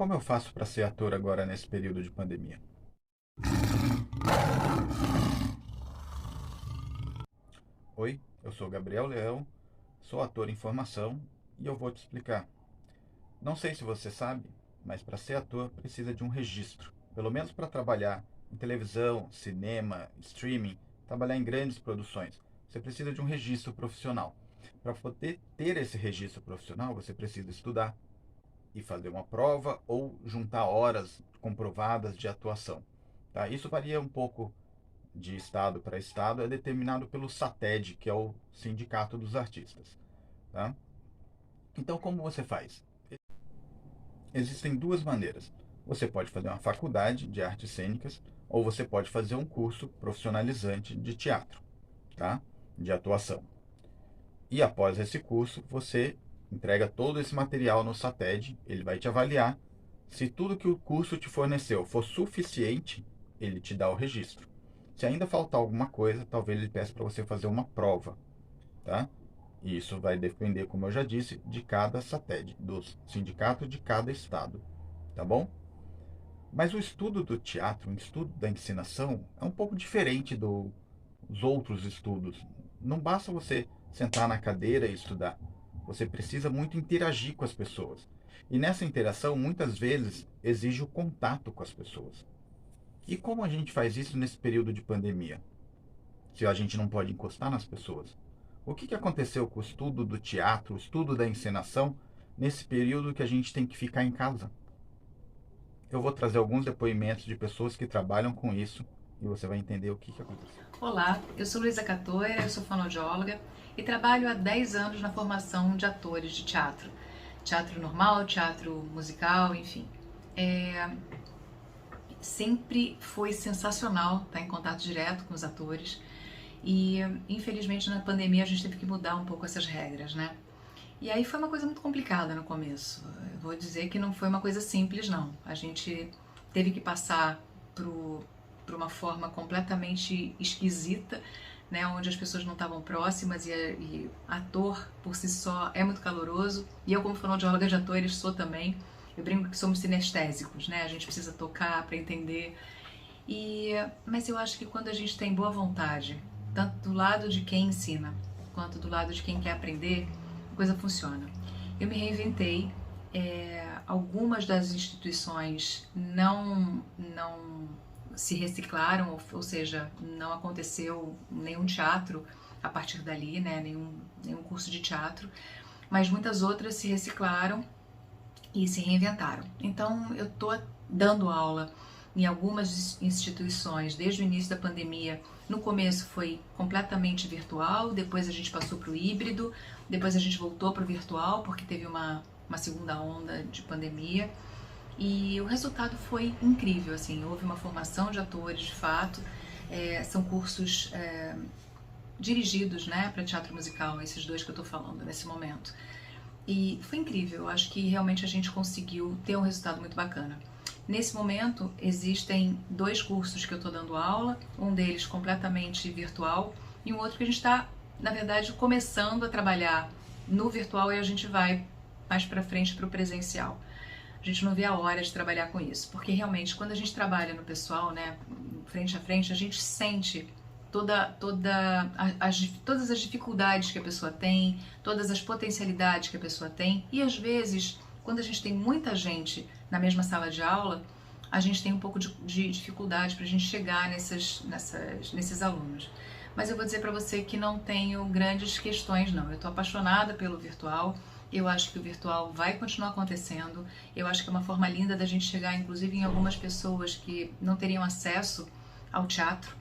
como eu faço para ser ator agora nesse período de pandemia? Oi, eu sou Gabriel Leão, sou ator em formação e eu vou te explicar. Não sei se você sabe, mas para ser ator precisa de um registro. Pelo menos para trabalhar em televisão, cinema, streaming, trabalhar em grandes produções, você precisa de um registro profissional. Para poder ter esse registro profissional, você precisa estudar e fazer uma prova ou juntar horas comprovadas de atuação. Tá? Isso varia um pouco de estado para estado, é determinado pelo SATED, que é o Sindicato dos Artistas. Tá? Então, como você faz? Existem duas maneiras. Você pode fazer uma faculdade de artes cênicas ou você pode fazer um curso profissionalizante de teatro, tá? De atuação. E após esse curso, você entrega todo esse material no SATED, ele vai te avaliar. Se tudo que o curso te forneceu for suficiente, ele te dá o registro. Se ainda faltar alguma coisa, talvez ele peça para você fazer uma prova, tá? E isso vai depender, como eu já disse, de cada SATED, do sindicato de cada estado, tá bom? Mas o estudo do teatro, o estudo da encenação, é um pouco diferente dos outros estudos. Não basta você sentar na cadeira e estudar. Você precisa muito interagir com as pessoas. E nessa interação, muitas vezes, exige o contato com as pessoas. E como a gente faz isso nesse período de pandemia? Se a gente não pode encostar nas pessoas? O que aconteceu com o estudo do teatro, o estudo da encenação, nesse período que a gente tem que ficar em casa? Eu vou trazer alguns depoimentos de pessoas que trabalham com isso e você vai entender o que aconteceu. Olá, eu sou Luísa Catoira, eu sou fonoaudióloga e trabalho há 10 anos na formação de atores de teatro. Teatro normal, teatro musical, enfim. Sempre foi sensacional estar em contato direto com os atores e, infelizmente, na pandemia a gente teve que mudar um pouco essas regras, né? E aí foi uma coisa muito complicada no começo. Eu vou dizer que não foi uma coisa simples, não. A gente teve que passar por uma forma completamente esquisita, né, onde as pessoas não estavam próximas e ator por si só é muito caloroso. E eu, como fonoaudióloga de atores, sou também. Eu brinco que somos sinestésicos, né? A gente precisa tocar para entender. Mas eu acho que quando a gente tem boa vontade, tanto do lado de quem ensina quanto do lado de quem quer aprender, a coisa funciona. Eu me reinventei. Algumas das instituições não se reciclaram, ou seja, não aconteceu nenhum teatro a partir dali, né, nenhum curso de teatro, mas muitas outras se reciclaram e se reinventaram. Então eu estou dando aula em algumas instituições desde o início da pandemia. No começo foi completamente virtual, depois a gente passou para o híbrido, depois a gente voltou para o virtual porque teve uma segunda onda de pandemia. E o resultado foi incrível, assim, houve uma formação de atores, de fato, são cursos dirigidos, né, para teatro musical, esses dois que eu estou falando nesse momento. E foi incrível, eu acho que realmente a gente conseguiu ter um resultado muito bacana. Nesse momento, existem 2 cursos que eu estou dando aula, um deles completamente virtual e um outro que a gente está, na verdade, começando a trabalhar no virtual e a gente vai mais para frente para o presencial. A gente não vê a hora de trabalhar com isso, porque realmente quando a gente trabalha no pessoal, né, frente a frente, a gente sente todas as dificuldades que a pessoa tem, todas as potencialidades que a pessoa tem, e às vezes, quando a gente tem muita gente na mesma sala de aula, a gente tem um pouco de dificuldade para a gente chegar nesses alunos. Mas eu vou dizer para você que não tenho grandes questões, não. Eu estou apaixonada pelo virtual. Eu acho que o virtual vai continuar acontecendo. Eu acho que é uma forma linda da gente chegar, inclusive, em algumas pessoas que não teriam acesso ao teatro,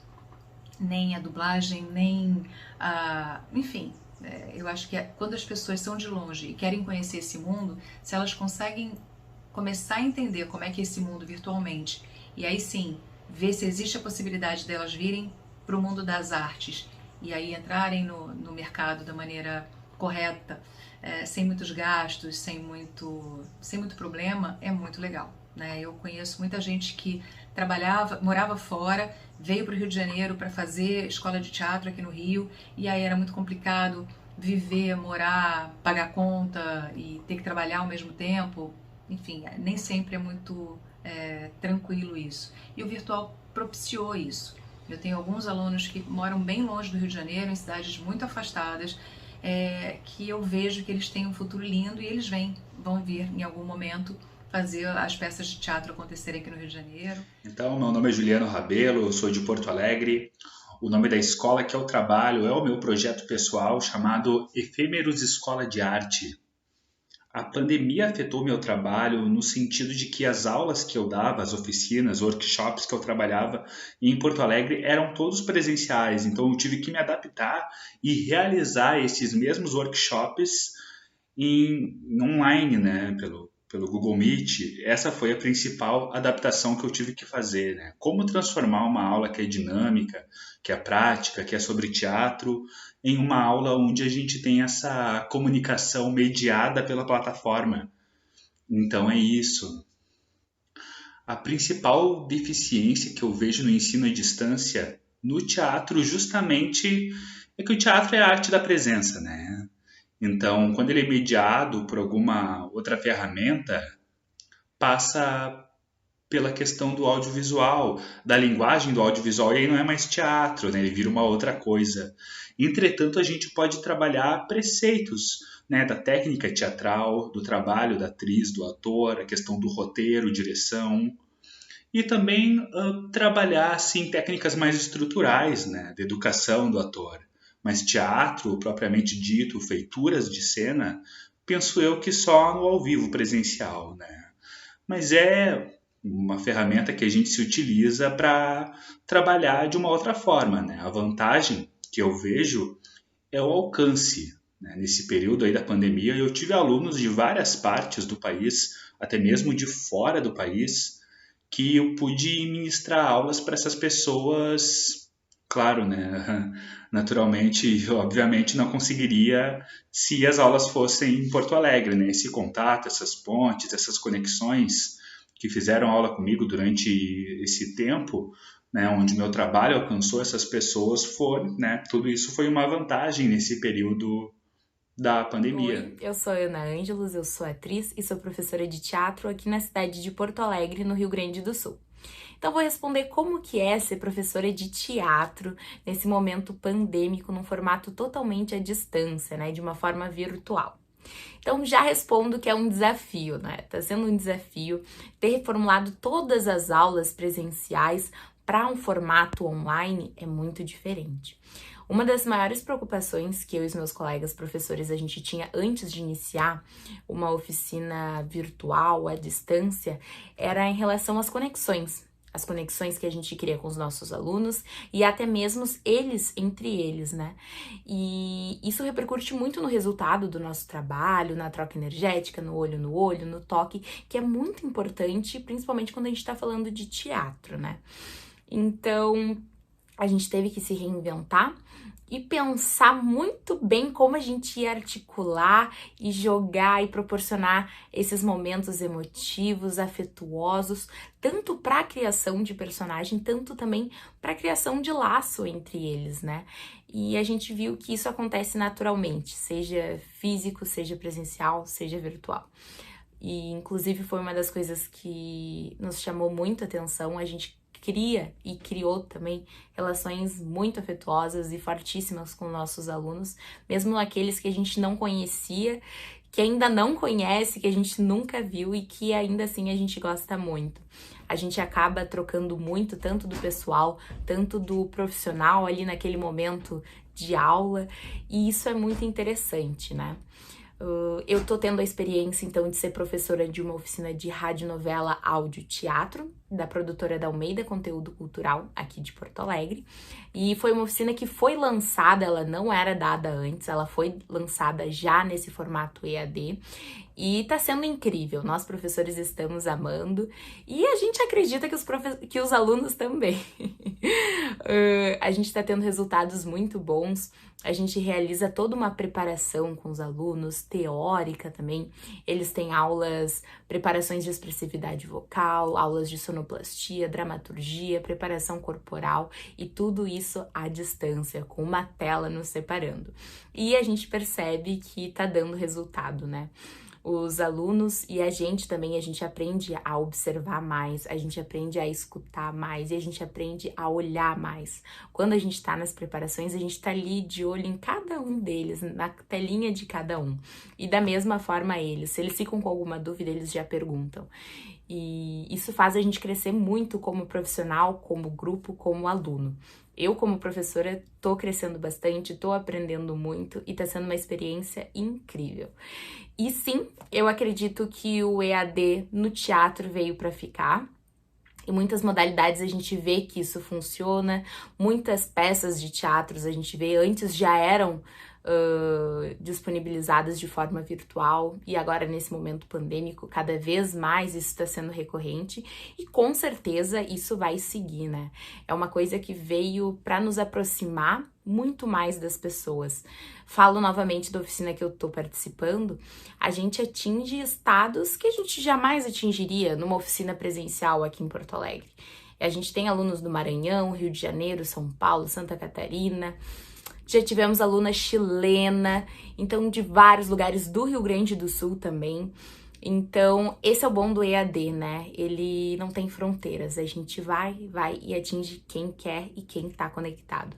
nem a dublagem, nem a... Enfim, eu acho que quando as pessoas são de longe e querem conhecer esse mundo, se elas conseguem começar a entender como é que é esse mundo virtualmente, e aí sim, ver se existe a possibilidade delas virem para o mundo das artes e aí entrarem no mercado da maneira correta, sem muitos gastos, sem muito problema, é muito legal, né? Eu conheço muita gente que morava fora, veio para o Rio de Janeiro para fazer escola de teatro aqui no Rio, e aí era muito complicado viver, morar, pagar conta e ter que trabalhar ao mesmo tempo. enfim, nem sempre é muito tranquilo isso. E o virtual propiciou isso. Eu tenho alguns alunos que moram bem longe do Rio de Janeiro, em cidades muito afastadas, que eu vejo que eles têm um futuro lindo e eles vão vir em algum momento fazer as peças de teatro acontecerem aqui no Rio de Janeiro. Então, meu nome é Juliano Rabelo, eu sou de Porto Alegre. O nome da escola que eu trabalho é o meu projeto pessoal chamado Efêmeros Escola de Arte. A pandemia afetou meu trabalho no sentido de que as aulas que eu dava, as oficinas, workshops que eu trabalhava em Porto Alegre eram todos presenciais, então eu tive que me adaptar e realizar esses mesmos workshops em online, né, pelo Google Meet. Essa foi a principal adaptação que eu tive que fazer, né? Como transformar uma aula que é dinâmica, que é prática, que é sobre teatro, em uma aula onde a gente tem essa comunicação mediada pela plataforma. Então é isso. A principal deficiência que eu vejo no ensino à distância no teatro justamente é que o teatro é a arte da presença, né? Então, quando ele é mediado por alguma outra ferramenta, passa pela questão do audiovisual, da linguagem do audiovisual, e aí não é mais teatro, né? Ele vira uma outra coisa. Entretanto, a gente pode trabalhar preceitos, né, da técnica teatral, do trabalho da atriz, do ator, a questão do roteiro, direção, e também trabalhar assim, técnicas mais estruturais, né, de educação do ator. Mas teatro, propriamente dito, feituras de cena, penso eu que só no ao vivo presencial, né? Mas é uma ferramenta que a gente se utiliza para trabalhar de uma outra forma, né? A vantagem que eu vejo é o alcance, né? Nesse período aí da pandemia, eu tive alunos de várias partes do país, até mesmo de fora do país, que eu pude ministrar aulas para essas pessoas, claro, né? Naturalmente, obviamente, não conseguiria se as aulas fossem em Porto Alegre, né? Esse contato, essas pontes, essas conexões que fizeram aula comigo durante esse tempo, né? Onde meu trabalho alcançou essas pessoas, né? Tudo isso foi uma vantagem nesse período da pandemia. Oi, eu sou Ana Ângelos, eu sou atriz e sou professora de teatro aqui na cidade de Porto Alegre, no Rio Grande do Sul. Então vou responder como que é ser professora de teatro nesse momento pandêmico, num formato totalmente à distância, né, de uma forma virtual. Então já respondo que é um desafio, né? Tá sendo um desafio ter reformulado todas as aulas presenciais para um formato online é muito diferente. Uma das maiores preocupações que eu e os meus colegas professores a gente tinha antes de iniciar uma oficina virtual à distância era em relação às conexões. As conexões que a gente cria com os nossos alunos e até mesmo eles entre eles, né? E isso repercute muito no resultado do nosso trabalho, na troca energética, no olho, no toque, que é muito importante, principalmente quando a gente tá falando de teatro, né? Então, a gente teve que se reinventar e pensar muito bem como a gente ia articular e jogar e proporcionar esses momentos emotivos, afetuosos, tanto para a criação de personagem, tanto também para a criação de laço entre eles, né? E a gente viu que isso acontece naturalmente, seja físico, seja presencial, seja virtual. E, inclusive, foi uma das coisas que nos chamou muito a atenção. A gente cria e criou também relações muito afetuosas e fortíssimas com nossos alunos, mesmo aqueles que a gente não conhecia, que ainda não conhece, que a gente nunca viu e que ainda assim a gente gosta muito. A gente acaba trocando muito, tanto do pessoal, tanto do profissional ali naquele momento de aula, e isso é muito interessante, né? Eu tô tendo a experiência, então, de ser professora de uma oficina de radionovela áudio teatro, da produtora da Almeida Conteúdo Cultural, aqui de Porto Alegre. E foi uma oficina que foi lançada, ela não era dada antes, ela foi lançada já nesse formato EAD. E tá sendo incrível, nós professores estamos amando e a gente acredita que os alunos também. A gente tá tendo resultados muito bons, a gente realiza toda uma preparação com os alunos, teórica também. Eles têm aulas, preparações de expressividade vocal, aulas de sonoplastia, dramaturgia, preparação corporal e tudo isso à distância, com uma tela nos separando. E a gente percebe que tá dando resultado, né? Os alunos e a gente também, a gente aprende a observar mais, a gente aprende a escutar mais e a gente aprende a olhar mais. Quando a gente está nas preparações, a gente está ali de olho em cada um deles, na telinha de cada um. E da mesma forma eles, se eles ficam com alguma dúvida, eles já perguntam. E isso faz a gente crescer muito como profissional, como grupo, como aluno. Eu, como professora, tô crescendo bastante, tô aprendendo muito e tá sendo uma experiência incrível. E sim, eu acredito que o EAD no teatro veio para ficar. Em muitas modalidades a gente vê que isso funciona, muitas peças de teatros a gente vê antes já eram disponibilizadas de forma virtual e agora nesse momento pandêmico cada vez mais isso está sendo recorrente e com certeza isso vai seguir, né? É uma coisa que veio para nos aproximar muito mais das pessoas. Falo novamente da oficina que eu tô participando, a gente atinge estados que a gente jamais atingiria numa oficina presencial aqui em Porto Alegre. A gente tem alunos do Maranhão, Rio de Janeiro, São Paulo, Santa Catarina. Já tivemos aluna chilena, então de vários lugares do Rio Grande do Sul também. Então, esse é o bom do EAD, né? Ele não tem fronteiras, a gente vai e atinge quem quer e quem tá conectado.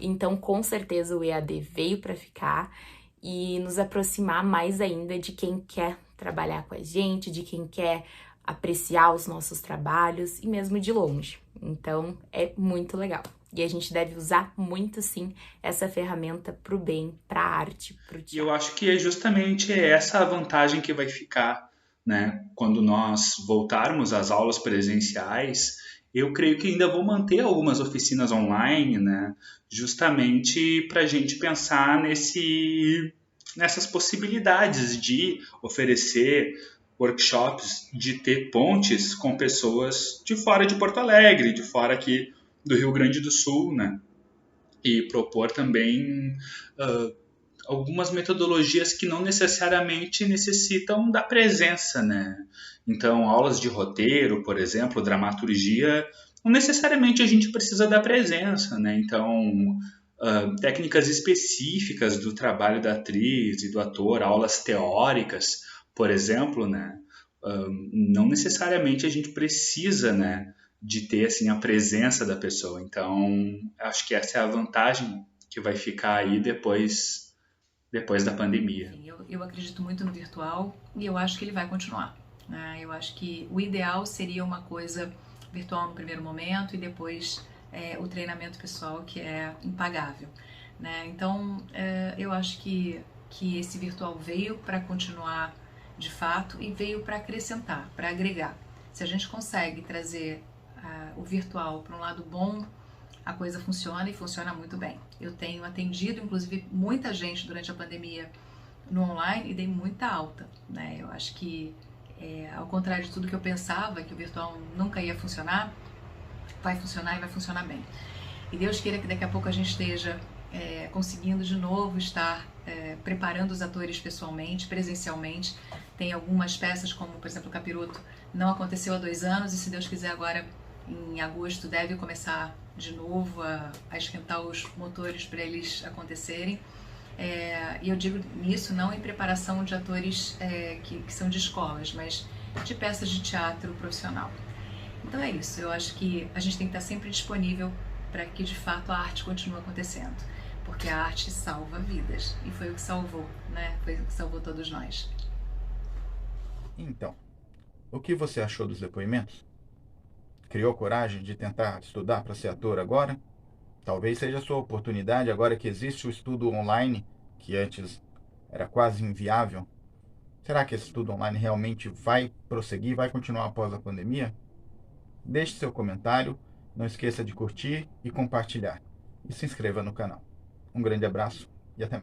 Então, com certeza o EAD veio para ficar e nos aproximar mais ainda de quem quer trabalhar com a gente, de quem quer apreciar os nossos trabalhos e mesmo de longe. Então, é muito legal. E a gente deve usar muito, sim, essa ferramenta para o bem, para a arte, para o teatro. E eu acho que é justamente essa a vantagem que vai ficar, né? Quando nós voltarmos às aulas presenciais, eu creio que ainda vou manter algumas oficinas online, né? Justamente para a gente pensar nessas possibilidades de oferecer workshops, de ter pontes com pessoas de fora de Porto Alegre, de fora aqui do Rio Grande do Sul, né? E propor também algumas metodologias que não necessariamente necessitam da presença, né? Então, aulas de roteiro, por exemplo, dramaturgia, não necessariamente a gente precisa da presença, né? Então, técnicas específicas do trabalho da atriz e do ator, aulas teóricas, por exemplo, né? Não necessariamente a gente precisa, né, de ter assim a presença da pessoa. Então, acho que essa é a vantagem que vai ficar aí depois da pandemia. Sim, eu acredito muito no virtual e eu acho que ele vai continuar, né? Eu acho que o ideal seria uma coisa virtual no primeiro momento e depois o treinamento pessoal, que é impagável, né? Então, eu acho que esse virtual veio para continuar de fato e veio para acrescentar, para agregar. Se a gente consegue trazer o virtual para um lado bom, a coisa funciona e funciona muito bem. Eu tenho atendido, inclusive, muita gente durante a pandemia no online e dei muita alta, né? Eu acho que, ao contrário de tudo que eu pensava, que o virtual nunca ia funcionar, vai funcionar e vai funcionar bem. E Deus queira que daqui a pouco a gente esteja conseguindo de novo estar preparando os atores pessoalmente, presencialmente. Tem algumas peças, como por exemplo o Capiroto, não aconteceu há 2 anos e se Deus quiser agora em agosto deve começar de novo a esquentar os motores para eles acontecerem. E eu digo nisso não em preparação de atores que são de escolas, mas de peças de teatro profissional. Então é isso, eu acho que a gente tem que estar sempre disponível para que de fato a arte continue acontecendo, porque a arte salva vidas e foi o que salvou, né? Foi o que salvou todos nós. Então, o que você achou dos depoimentos? Criou coragem de tentar estudar para ser ator agora? Talvez seja a sua oportunidade agora que existe o estudo online, que antes era quase inviável. Será que esse estudo online realmente vai prosseguir, vai continuar após a pandemia? Deixe seu comentário, não esqueça de curtir e compartilhar. E se inscreva no canal. Um grande abraço e até mais.